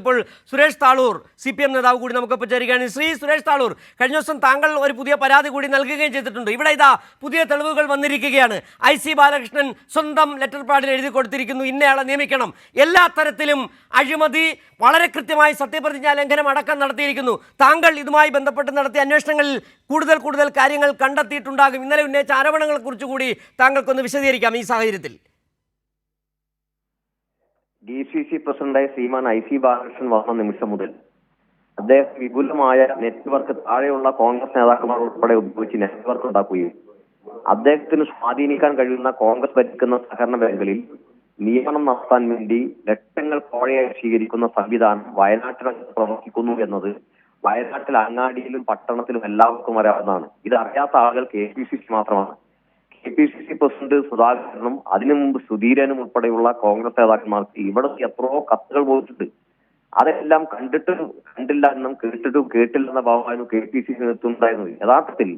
ഇപ്പോൾ സുരേഷ് താളൂർ CPM നേതാവ് കൂടി നമുക്കൊപ്പം ചേരുകയാണ്. ശ്രീ സുരേഷ് താളൂർ, കഴിഞ്ഞ ദിവസം താങ്കൾ ഒരു പുതിയ പരാതി കൂടി നൽകുകയും ചെയ്തിട്ടുണ്ട്. ഇവിടെ ഇതാ പുതിയ തെളിവുകൾ വന്നിരിക്കുകയാണ്. IC ബാലകൃഷ്ണൻ സ്വന്തം ലെറ്റർ പാഡിൽ എഴുതി കൊടുത്തിരിക്കുന്നു, ഇന്നയാളെ നിയമിക്കണം. എല്ലാ തരത്തിലും അഴിമതി, വളരെ കൃത്യമായി സത്യപ്രതിജ്ഞാ ലംഘനം അടക്കം നടത്തിയിരിക്കുന്നു. താങ്കൾ ഇതുമായി ബന്ധപ്പെട്ട് നടത്തിയ അന്വേഷണങ്ങളിൽ കൂടുതൽ കാര്യങ്ങൾ കണ്ടെത്തിയിട്ടുണ്ടാകും. ഇന്നലെ ഉന്നയിച്ച ആരോപണങ്ങളെ കുറിച്ച് കൂടി താങ്കൾക്കൊന്ന് വിശദീകരിക്കാം ഈ സാഹചര്യത്തിൽ. DCC പ്രസിഡന്റായ ശ്രീമാൻ IC ബാലകൃഷ്ണൻ വന്ന നിമിഷം മുതൽ അദ്ദേഹം വിപുലമായ നെറ്റ്വർക്ക് താഴെയുള്ള കോൺഗ്രസ് നേതാക്കന്മാർ ഉൾപ്പെടെ ഉപയോഗിച്ച് നെറ്റ്വർക്ക് ഉണ്ടാക്കുകയും അദ്ദേഹത്തിന് സ്വാധീനിക്കാൻ കഴിയുന്ന കോൺഗ്രസ് ഭരിക്കുന്ന സഹകരണ ബാങ്കുകളിൽ നിയമനം നടത്താൻ വേണ്ടി ലക്ഷങ്ങൾ കോഴയായി സ്വീകരിക്കുന്ന സംവിധാനം വയനാട്ടിനകത്ത് പ്രവർത്തിക്കുന്നു എന്നത് വയനാട്ടിൽ അങ്ങാടിയിലും പട്ടണത്തിലും എല്ലാവർക്കും അറിയാവുന്നതാണ്. ഇത് അറിയാത്ത ആളുകൾ KPCC മാത്രമാണ്. KPCC പ്രസിഡന്റ് സുധാകരനും അതിനു മുമ്പ് സുധീരനും ഉൾപ്പെടെയുള്ള കോൺഗ്രസ് നേതാക്കന്മാർക്ക് ഇവിടെ എത്രയോ കത്തുകൾ പോയിട്ടുണ്ട്. അതെല്ലാം കണ്ടിട്ടും കണ്ടില്ല എന്നും കേട്ടിട്ടും കേട്ടില്ലെന്ന ഭാവമായിരുന്നു KPCC നേതൃത്വം ഉണ്ടായിരുന്നത്. യഥാർത്ഥത്തിൽ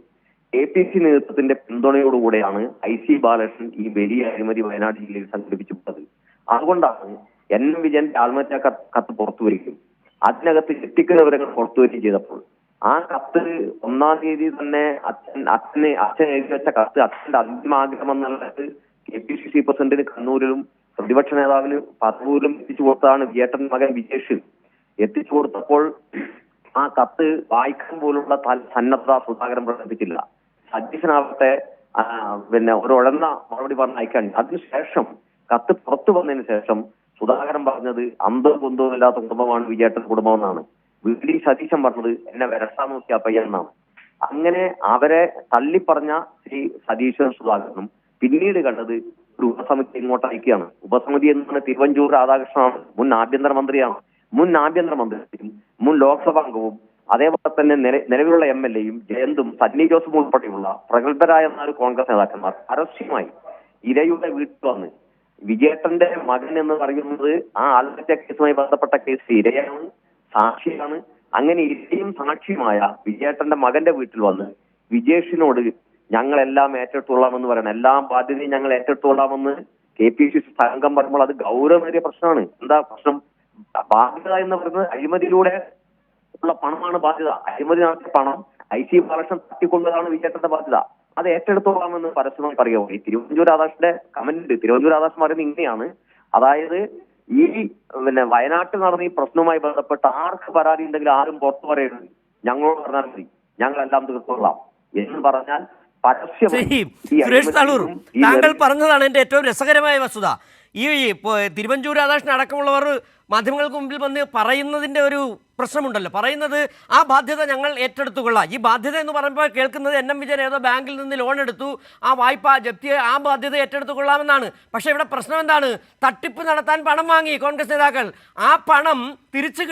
KPCC നേതൃത്വത്തിന്റെ പിന്തുണയോടുകൂടെയാണ് IC ബാലകൃഷ്ണൻ ഈ വലിയ അഴിമതി വയനാട് ജില്ലയിൽ സംഘടിപ്പിച്ചിട്ടുള്ളത്. അതുകൊണ്ടാണ് NM വിജയന്റെ ആത്മഹത്യാ കത്ത് പുറത്തു വരികയും അതിനകത്ത് ഞെട്ടിക്കുന്ന വിവരങ്ങൾ പുറത്തു വരികയും ചെയ്തപ്പോൾ ആ കത്ത് 1-ാം തീയതി തന്നെ അച്ഛൻ എഴുതി വെച്ച കത്ത് അച്ഛന്റെ അന്തിമ ആഗ്രഹം എന്നുള്ളത് KPCC പ്രസിഡന്റിന് കണ്ണൂരിലും പ്രതിപക്ഷ നേതാവിന് പത്തൂരിലും എത്തിച്ചു കൊടുത്തതാണ് വിജയേട്ടൻ മകൻ വിജേഷ്. എത്തിച്ചു കൊടുത്തപ്പോൾ ആ കത്ത് വായിക്കാൻ പോലുള്ള സന്നദ്ധത സുധാകരൻ പ്രകടിപ്പിച്ചില്ല. സതീശനാവട്ടെ ഒരു ഉഴന്ന മറുപടി പറഞ്ഞ് അയക്കാൻ. അതിനുശേഷം കത്ത് പുറത്തു വന്നതിന് ശേഷം സുധാകരൻ പറഞ്ഞത് അന്തവും കുന്തവും ഇല്ലാത്ത കുടുംബമാണ് വിജയേട്ടൻ കുടുംബം എന്നാണ്. VD സതീശൻ പറഞ്ഞത് എന്നെ വരട്ടാൻ നോക്കിയ പയ്യെന്നാണ്. അങ്ങനെ അവരെ തള്ളിപ്പറഞ്ഞ ശ്രീ സതീശനും സുധാകരനും പിന്നീട് കണ്ടത് ഒരു ഉപസമിതി ഇങ്ങോട്ട് അയക്കുകയാണ്. ഉപസമിതി എന്നാണ് തിരുവഞ്ചൂർ രാധാകൃഷ്ണനാണ്, മുൻ ആഭ്യന്തരമന്ത്രിയാണ്. മുൻ ആഭ്യന്തരമന്ത്രിയും മുൻ ലോക്സഭാ അംഗവും അതേപോലെ തന്നെ നിലവിലുള്ള MLA-യും ജയന്തും സണ്ണി ജോസഫും ഉൾപ്പെടെയുള്ള പ്രഗത്ഭരായ 4 കോൺഗ്രസ് നേതാക്കന്മാർ പരസ്യമായി ഇരയുടെ വീട്ടിൽ വന്ന് വിജയേട്ടന്റെ മകൻ എന്ന് പറയുന്നത് ആ ആത്മഹത്യാ കേസുമായി ബന്ധപ്പെട്ട കേസ് ഇരയാണ്, സാക്ഷിയാണ്. അങ്ങനെ ഇരയും സാക്ഷിയുമായ വിജയേട്ടന്റെ മകന്റെ വീട്ടിൽ വന്ന് വിജേഷിനോട് ഞങ്ങളെല്ലാം ഏറ്റെടുത്തോളാമെന്ന് പറയണം, എല്ലാ ബാധ്യതയും ഞങ്ങൾ ഏറ്റെടുത്തോളാമെന്ന് KPCC സംഘം പറയുമ്പോൾ അത് ഗൗരവമേറിയ പ്രശ്നമാണ്. എന്താ പ്രശ്നം? ബാധ്യത എന്ന് പറയുന്നത് അഴിമതിയിലൂടെ ഉള്ള പണമാണ് ബാധ്യത. അഴിമതി നടത്തിയ പണം IC ബാലകൃഷ്ണൻ തട്ടിക്കൊണ്ടതാണ് വിജയേട്ടന്റെ ബാധ്യത. അത് ഏറ്റെടുത്തോളാമെന്ന് പരസ്യമായി പറയുമോ? ഈ തിരുവഞ്ചൂർ രാധാകൃഷ്ണന്റെ കമന്റ് തിരുവഞ്ചൂർ രാധാകൃഷ്ണൻ പറയുന്നത് ഇങ്ങനെയാണ്, അതായത് ഈ വയനാട്ടിൽ നടന്ന ഈ പ്രശ്നവുമായി ബന്ധപ്പെട്ട് ആർക്ക് പരാതി ഉണ്ടെങ്കിലും ആരും പുറത്തു പറയരുത്, ഞങ്ങളോട് പറഞ്ഞാൽ മതി, ഞങ്ങളെല്ലാം തീർത്തോളാം എന്ന് പറഞ്ഞാൽ സുരേഷ് താളൂർ, താങ്കൾ പറഞ്ഞതാണ് എന്റെ ഏറ്റവും രസകരമായ വസ്തുത. ഈ തിരുവഞ്ചൂർ രാധാകൃഷ്ണൻ അടക്കമുള്ളവർ മാധ്യമങ്ങൾക്ക് മുമ്പിൽ വന്ന് പറയുന്നതിൻ്റെ ഒരു പ്രശ്നമുണ്ടല്ലോ. പറയുന്നത് ആ ബാധ്യത ഞങ്ങൾ ഏറ്റെടുത്തുകൊള്ളാം. ഈ ബാധ്യത എന്ന് പറയുമ്പോൾ കേൾക്കുന്നത് NM വിജയൻ ഏതോ ബാങ്കിൽ നിന്ന് ലോൺ എടുത്തു, ആ വായ്പ ജപ്തി, ആ ബാധ്യത ഏറ്റെടുത്തുകൊള്ളാമെന്നാണ്. പക്ഷേ ഇവിടെ പ്രശ്നം എന്താണ്? തട്ടിപ്പ് നടത്താൻ പണം വാങ്ങി കോൺഗ്രസ് നേതാക്കൾ. ആ പണം തിരിച്ചു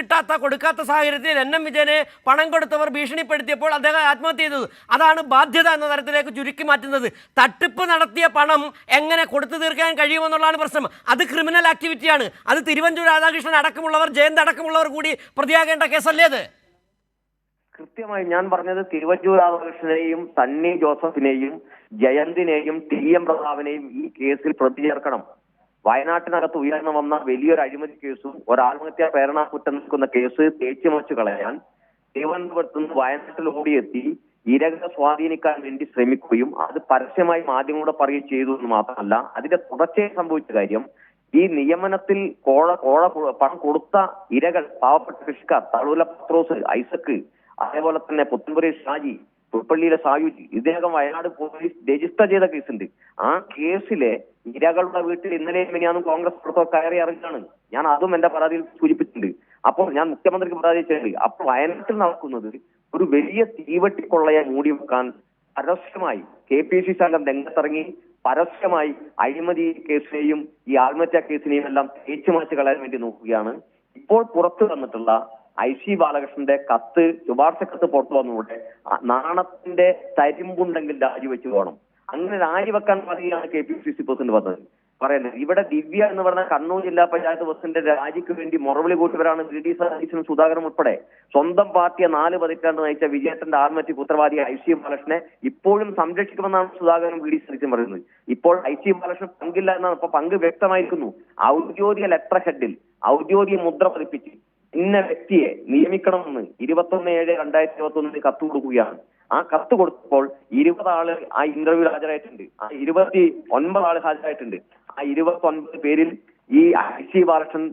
കൊടുക്കാത്ത സാഹചര്യത്തിൽ NM വിജയനെ പണം കൊടുത്തവർ ഭീഷണിപ്പെടുത്തിയപ്പോൾ അദ്ദേഹം ആത്മഹത്യ ചെയ്തത്. അതാണ് ബാധ്യത എന്ന തരത്തിലേക്ക് ചുരുക്കി മാറ്റുന്നത്. തട്ടിപ്പ് നടത്തിയ പണം എങ്ങനെ കൊടുത്തു തീർക്കാൻ കഴിയുമെന്നുള്ളതാണ് പ്രശ്നം. അത് ക്രിമിനൽ ആക്ടിവിറ്റിയാണ്. അത് തിരുവഞ്ചൂർ രാധാകൃഷ്ണൻ അടക്കമുള്ളവർ, ജയന്ത് അടക്കമുള്ളവർ കൂടി പ്രതിയാകേണ്ട കേസല്ലേ അത്? കൃത്യമായി ഞാൻ പറഞ്ഞത് തിരുവഞ്ചൂർ രാധാകൃഷ്ണനെയും സണ്ണി ജോസഫിനെയും ജയന്തിനെയും TM പ്രതാപനെയും ഈ കേസിൽ പ്രതി ചേർക്കണം. വയനാട്ടിനകത്ത് ഉയർന്നു വന്ന വലിയൊരു അഴിമതി കേസും ഒരാത്മഹത്യാ പ്രേരണാ കുറ്റം നിൽക്കുന്ന കേസ് തേച്ചുമറിച്ചു കളയാൻ തിരുവനന്തപുരത്ത് നിന്ന് വയനാട്ടിൽ ഓടിയെത്തി ഇരകളെ സ്വാധീനിക്കാൻ വേണ്ടി ശ്രമിക്കുകയും അത് പരസ്യമായി മാധ്യമങ്ങളോട് പറയുകയും ചെയ്തു എന്ന് മാത്രമല്ല, അതിന്റെ തുടർച്ചയായി സംഭവിച്ച കാര്യം ഈ നിയമനത്തിൽ പണം കൊടുത്ത ഇരകൾ പാവപ്പെട്ട കൃഷിക്കാർ, തളൂല പത്രോസ്, ഐസക്ക്, അതേപോലെ തന്നെ പുത്തൻപുരി ഷാജി, പുൽപ്പള്ളിയിലെ സായുജി, ഇദ്ദേഹം വയനാട് പോലീസ് രജിസ്റ്റർ ചെയ്ത കേസുണ്ട്. ആ കേസിലെ ഇരകളുടെ വീട്ടിൽ ഇന്നലെയും മിനിയാന്നും കോൺഗ്രസ് പ്രവർത്തകർ കയറി ഇറങ്ങുകയാണ്. ഞാൻ അതും എന്റെ പരാതിയിൽ സൂചിപ്പിച്ചിട്ടുണ്ട്. അപ്പോൾ ഞാൻ മുഖ്യമന്ത്രിക്ക് പരാതി ചെയ്തിട്ടുണ്ട്. അപ്പോൾ വയനാട്ടിൽ നടക്കുന്നത് ഒരു വലിയ തീവട്ടിക്കൊള്ളയെ മൂടി വെക്കാൻ പരസ്യമായി KPCC സംഘം രംഗത്തിറങ്ങി പരസ്യമായി അഴിമതി കേസിനെയും ഈ ആത്മഹത്യാ കേസിനെയും എല്ലാം തേച്ചുമാച്ച് കളയാൻ വേണ്ടി നോക്കുകയാണ്. ഇപ്പോൾ പുറത്തു വന്നിട്ടുള്ള IC ബാലകൃഷ്ണന്റെ കത്ത്, ശുപാർശ കത്ത് പുറത്തു വന്നതോടെ നാണത്തിന്റെ തരിമ്പുണ്ടെങ്കിൽ രാജിവെച്ചു പോകണം. അങ്ങനെ രാജിവെക്കാൻ പറയുകയാണ് KPCC പ്രസിഡന്റ് പറഞ്ഞത്. പറയുന്നത് ഇവിടെ ദിവ്യ എന്ന് പറഞ്ഞ കണ്ണൂർ ജില്ലാ പഞ്ചായത്ത് പ്രസിഡന്റ് രാജിക്ക് വേണ്ടി മുറവിളി കൂട്ടിയവരാണ് VD സതീശനും സുധാകരനും ഉൾപ്പെടെ. സ്വന്തം പാർട്ടിയെ 4 പതിറ്റാണ്ട് നയിച്ച വിജയേട്ടന്റെ ആത്മഹത്യക്ക് ഉത്തരവാദിയായ IC ബാലകൃഷ്ണനെ ഇപ്പോഴും സംരക്ഷിക്കുമെന്നാണ് സുധാകരനും VD സതീശനും പറയുന്നത്. ഇപ്പോൾ IC ബാലകൃഷ്ണൻ പങ്കില്ല എന്നാണ്. ഇപ്പൊ പങ്ക് വ്യക്തമായിരിക്കുന്നു. ഔദ്യോഗിക ലെറ്റർ ഹെഡിൽ ഔദ്യോഗിക മുദ്ര പതിപ്പിച്ച് ഇന്ന വ്യക്തിയെ നിയമിക്കണമെന്ന് 21/7/2021 കത്ത് കൊടുക്കുകയാണ്. ആ കത്ത് കൊടുത്തപ്പോൾ 20 ആള് ആ ഇന്റർവ്യൂവിൽ ഹാജരായിട്ടുണ്ട്. ആ 29 ആള് ഹാജരായിട്ടുണ്ട്. ആ 29 പേരിൽ ഈ IC ബാലകൃഷ്ണൻ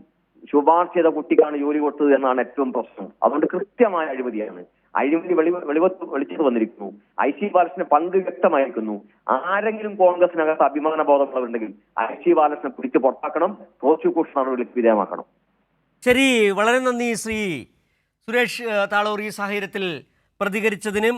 ശുപാർശ ചെയ്ത കുട്ടിക്കാണ് ജോലി കൊടുത്തത് എന്നാണ് ഏറ്റവും പ്രശ്നം. അതുകൊണ്ട് കൃത്യമായ അഴിമതിയാണ്. അഴിമതി വെളിച്ചത്ത് വന്നിരിക്കുന്നു. IC ബാലകൃഷ്ണന് പങ്ക് വ്യക്തമായിരിക്കുന്നു. ആരെങ്കിലും കോൺഗ്രസിനകത്ത് അഭിമാന ബോധമുള്ളവരുണ്ടെങ്കിൽ IC ബാലകൃഷ്ണനെ പിടിച്ച് പുറത്താക്കണം, പ്രോസിക്യൂഷൻ നടപടിക്ക് വിധേയമാക്കണം. ശരി, വളരെ നന്ദി ശ്രീ സുരേഷ് താളൂർ ഈ സാഹചര്യത്തിൽ പ്രതികരിച്ചതിനും